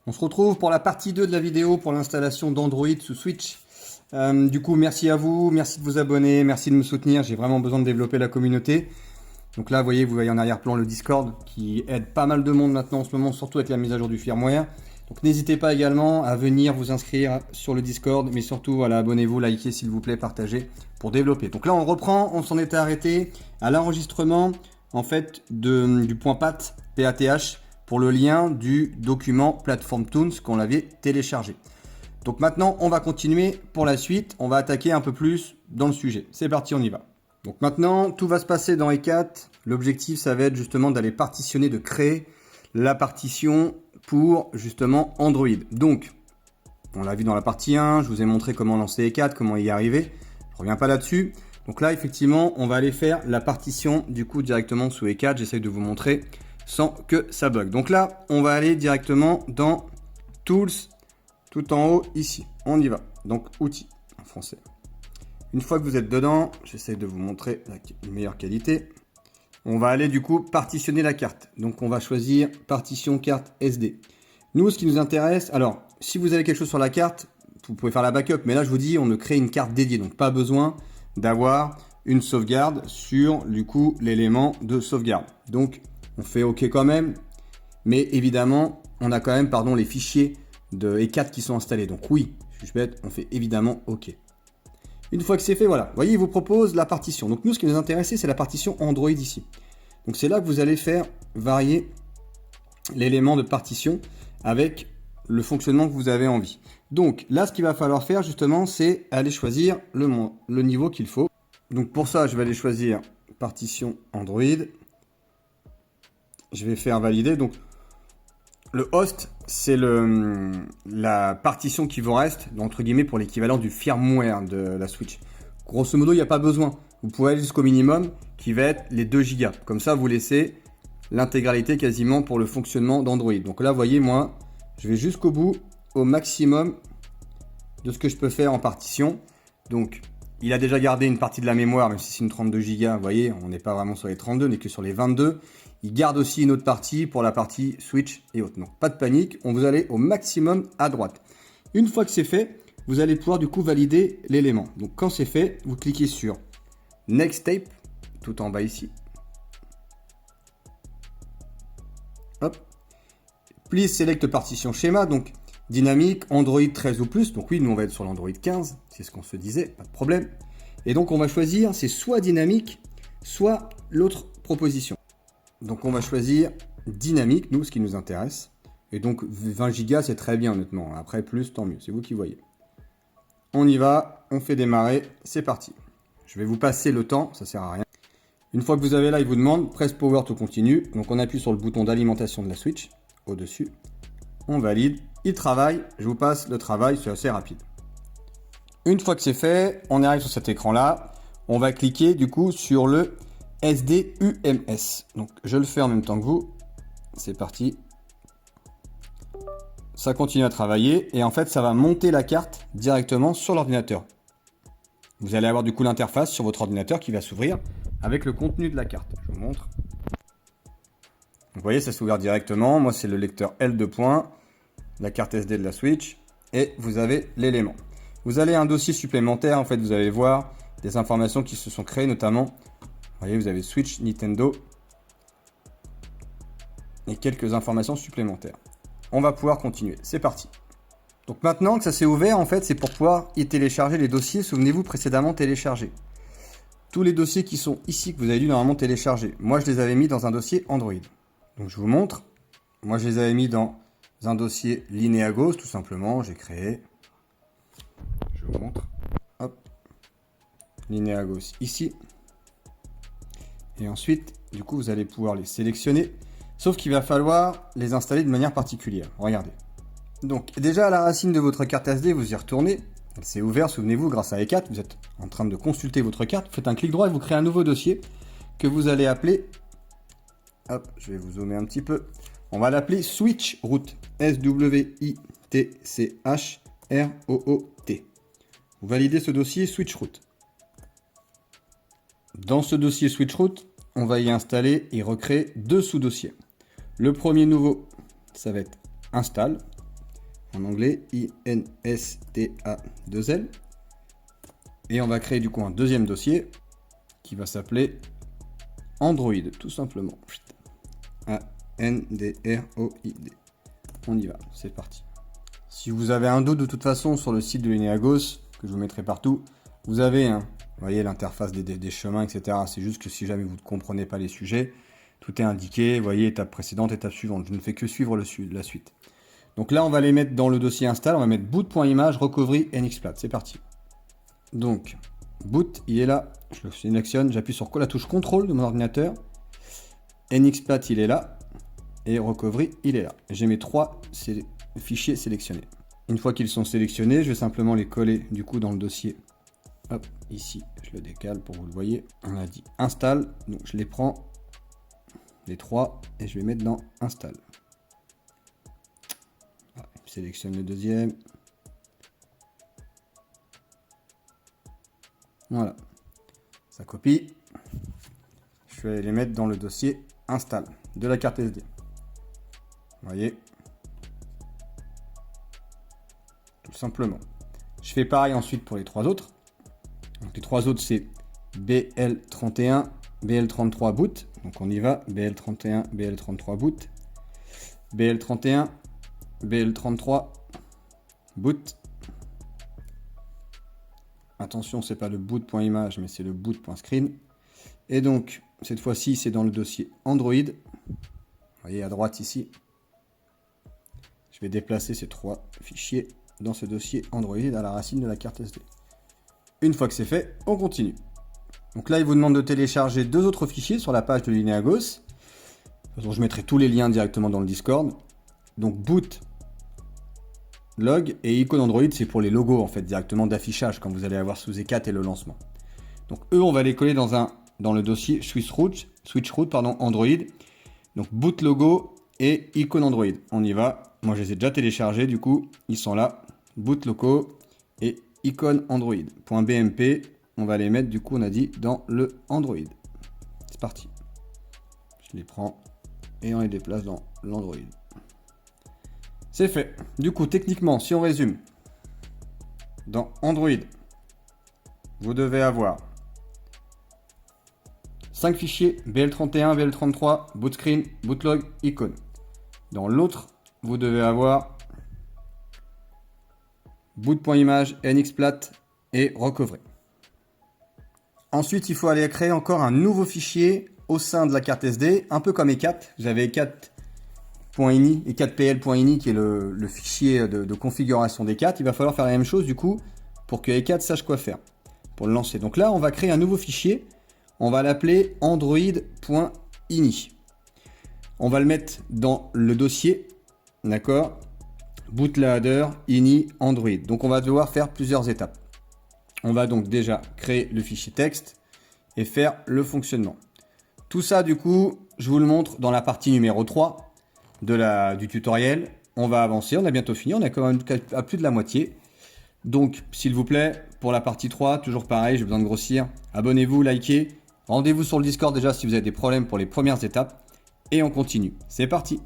On se retrouve pour la partie 2 de la vidéo pour l'installation d'Android sous Switch. Du coup, merci à vous, merci de vous abonner, merci de me soutenir. J'ai vraiment besoin de développer la communauté. Donc là, vous voyez en arrière-plan le Discord qui aide pas mal de monde maintenant en ce moment, surtout avec la mise à jour du firmware. Donc n'hésitez pas également à venir vous inscrire sur le Discord, mais surtout voilà, abonnez-vous, likez s'il vous plaît, partagez pour développer. Donc là, on reprend, on s'en était arrêté à l'enregistrement en fait du point PATH pour le lien du document Platform Tunes qu'on avait téléchargé. Donc maintenant, on va continuer pour la suite. On va attaquer un peu plus dans le sujet. C'est parti, on y va. Donc maintenant, tout va se passer dans E4. L'objectif, ça va être justement d'aller partitionner, de créer la partition pour justement Android. Donc, on l'a vu dans la partie 1. Je vous ai montré comment lancer E4, comment y arriver. Je reviens pas là-dessus. Donc là, effectivement, on va aller faire la partition du coup directement sous E4. J'essaie de vous montrer sans que ça bug. Donc là, on va aller directement dans Tools, tout en haut ici. On y va. Donc outils en français. Une fois que vous êtes dedans, j'essaie de vous montrer la meilleure qualité. On va aller du coup partitionner la carte. Donc on va choisir partition carte SD. Nous, ce qui nous intéresse, alors si vous avez quelque chose sur la carte, vous pouvez faire la backup. Mais là, je vous dis, on ne crée une carte dédiée. Donc pas besoin d'avoir une sauvegarde sur du coup l'élément de sauvegarde. Donc on fait OK quand même. Mais évidemment, on a quand même les fichiers de E4 qui sont installés. Donc oui, je suis bête, on fait évidemment OK. Une fois que c'est fait, voilà. Vous voyez, il vous propose la partition. Donc nous, ce qui nous intéresse, c'est la partition Android ici. Donc c'est là que vous allez faire varier l'élément de partition avec le fonctionnement que vous avez envie. Donc là, ce qu'il va falloir faire justement, c'est aller choisir le niveau qu'il faut. Donc pour ça, je vais aller choisir partition Android. Je vais faire valider. Donc le host, c'est la partition qui vous reste, entre guillemets, pour l'équivalent du firmware de la Switch. Grosso modo, il n'y a pas besoin. Vous pouvez aller jusqu'au minimum, qui va être les 2 Go. Comme ça, vous laissez l'intégralité quasiment pour le fonctionnement d'Android. Donc là, vous voyez, moi, je vais jusqu'au bout, au maximum de ce que je peux faire en partition. Donc, il a déjà gardé une partie de la mémoire, même si c'est une 32 Go. Vous voyez, on n'est pas vraiment sur les 32, on n'est que sur les 22. Il garde aussi une autre partie pour la partie Switch et autres. Non, pas de panique, on vous allez au maximum à droite. Une fois que c'est fait, vous allez pouvoir du coup valider l'élément. Donc quand c'est fait, vous cliquez sur Next Tape, tout en bas ici. Hop. Please select partition schéma, donc dynamique, Android 13 ou plus. Donc oui, nous on va être sur l'Android 15, c'est ce qu'on se disait, pas de problème. Et donc on va choisir, c'est soit dynamique, soit l'autre proposition. Donc on va choisir dynamique, nous, ce qui nous intéresse. Et donc 20 Go, c'est très bien honnêtement. Après plus, tant mieux, c'est vous qui voyez. On y va, on fait démarrer, c'est parti. Je vais vous passer le temps, ça sert à rien. Une fois que vous avez là, il vous demande Press Power to Continue. Donc on appuie sur le bouton d'alimentation de la Switch, au-dessus. On valide, il travaille, je vous passe le travail, c'est assez rapide. Une fois que c'est fait, on arrive sur cet écran-là. On va cliquer du coup sur le SDUMS. Donc je le fais en même temps que vous. C'est parti. Ça continue à travailler et en fait ça va monter la carte directement sur l'ordinateur. Vous allez avoir du coup l'interface sur votre ordinateur qui va s'ouvrir avec le contenu de la carte. Je vous montre. Vous voyez, ça s'ouvre directement. Moi c'est le lecteur L2 points, la carte SD de la Switch et vous avez l'élément. Vous allez un dossier supplémentaire, en fait vous allez voir des informations qui se sont créées, notamment vous voyez, vous avez Switch, Nintendo et quelques informations supplémentaires. On va pouvoir continuer. C'est parti. Donc maintenant que ça s'est ouvert, en fait, c'est pour pouvoir y télécharger les dossiers. Souvenez-vous, précédemment téléchargés. Tous les dossiers qui sont ici, que vous avez dû normalement télécharger. Moi, je les avais mis dans un dossier Android. Donc je vous montre. Moi, je les avais mis dans un dossier Lineagos, tout simplement. J'ai créé. Je vous montre. Hop. Lineagos ici. Et ensuite, du coup, vous allez pouvoir les sélectionner. Sauf qu'il va falloir les installer de manière particulière. Regardez. Donc, déjà à la racine de votre carte SD, vous y retournez. Elle s'est ouverte, souvenez-vous, grâce à E4. Vous êtes en train de consulter votre carte. Vous faites un clic droit et vous créez un nouveau dossier que vous allez appeler... Hop, je vais vous zoomer un petit peu. On va l'appeler Switch Root. S-W-I-T-C-H-R-O-O-T. Vous validez ce dossier Switch Root. Dans ce dossier Switch Root, on va y installer et recréer 2 sous-dossiers. Le premier nouveau, ça va être Install. en anglais, INSTA2L. Et on va créer du coup un deuxième dossier qui va s'appeler Android, tout simplement. A-N-D-R-O-I-D. On y va, c'est parti. Si vous avez un doute de toute façon sur le site de l'Eneagos, que je vous mettrai partout, vous avez, vous voyez, l'interface des chemins, etc. C'est juste que si jamais vous ne comprenez pas les sujets, tout est indiqué, vous voyez, étape précédente, étape suivante. Je ne fais que suivre la suite. Donc là, on va les mettre dans le dossier install, on va mettre boot.image, recovery, nxplat. C'est parti. Donc, boot, il est là, je le sélectionne, j'appuie sur la touche contrôle de mon ordinateur. Nxplat, il est là, et recovery, il est là. J'ai mes 3 fichiers sélectionnés. Une fois qu'ils sont sélectionnés, je vais simplement les coller du coup dans le dossier. Hop, ici, je le décale pour que vous le voyez. On a dit install, donc je les prends, les 3, et je vais mettre dans install. Voilà, je sélectionne le deuxième. Voilà, ça copie. Je vais les mettre dans le dossier install de la carte SD. Vous voyez, tout simplement. Je fais pareil ensuite pour les 3 autres. Donc les 3 autres, c'est BL31, BL33 boot. Donc on y va, BL31, BL33 boot. BL31, BL33 boot. Attention, c'est pas le boot.image, mais c'est le boot.screen. Et donc, cette fois-ci, c'est dans le dossier Android. Vous voyez à droite ici. Je vais déplacer ces 3 fichiers dans ce dossier Android à la racine de la carte SD. Une fois que c'est fait, on continue. Donc là, il vous demande de télécharger 2 autres fichiers sur la page de l'Eneagos. De toute façon, je mettrai tous les liens directement dans le Discord. Donc boot, log et icône Android, c'est pour les logos en fait directement d'affichage quand vous allez avoir sous E4 et le lancement. Donc eux, on va les coller dans le dossier switchroot Android. Donc boot logo et icône Android. On y va. Moi, je les ai déjà téléchargés, du coup, ils sont là. Boot logo et icône Android. .bmp, on va les mettre, du coup, on a dit, dans le Android. C'est parti. Je les prends et on les déplace dans l'Android. C'est fait. Du coup, techniquement, si on résume, dans Android, vous devez avoir 5 fichiers BL31, BL33, bootscreen, bootlog, icône. Dans l'autre, vous devez avoir boot.image, nxplat et recovery. Ensuite, il faut aller créer encore un nouveau fichier au sein de la carte SD, un peu comme E4. J'avais E4.ini, E4pl.ini qui est le fichier de configuration d'E4. Il va falloir faire la même chose du coup pour que E4 sache quoi faire pour le lancer. Donc là, on va créer un nouveau fichier. On va l'appeler android.ini. On va le mettre dans le dossier, d'accord, bootloader, ini, Android. Donc on va devoir faire plusieurs étapes. On va donc déjà créer le fichier texte et faire le fonctionnement. Tout ça, du coup, je vous le montre dans la partie numéro 3 du tutoriel. On va avancer, on a bientôt fini, on a quand même à plus de la moitié. Donc, s'il vous plaît, pour la partie 3, toujours pareil, j'ai besoin de grossir. Abonnez-vous, likez. Rendez-vous sur le Discord déjà si vous avez des problèmes pour les premières étapes. Et on continue. C'est parti!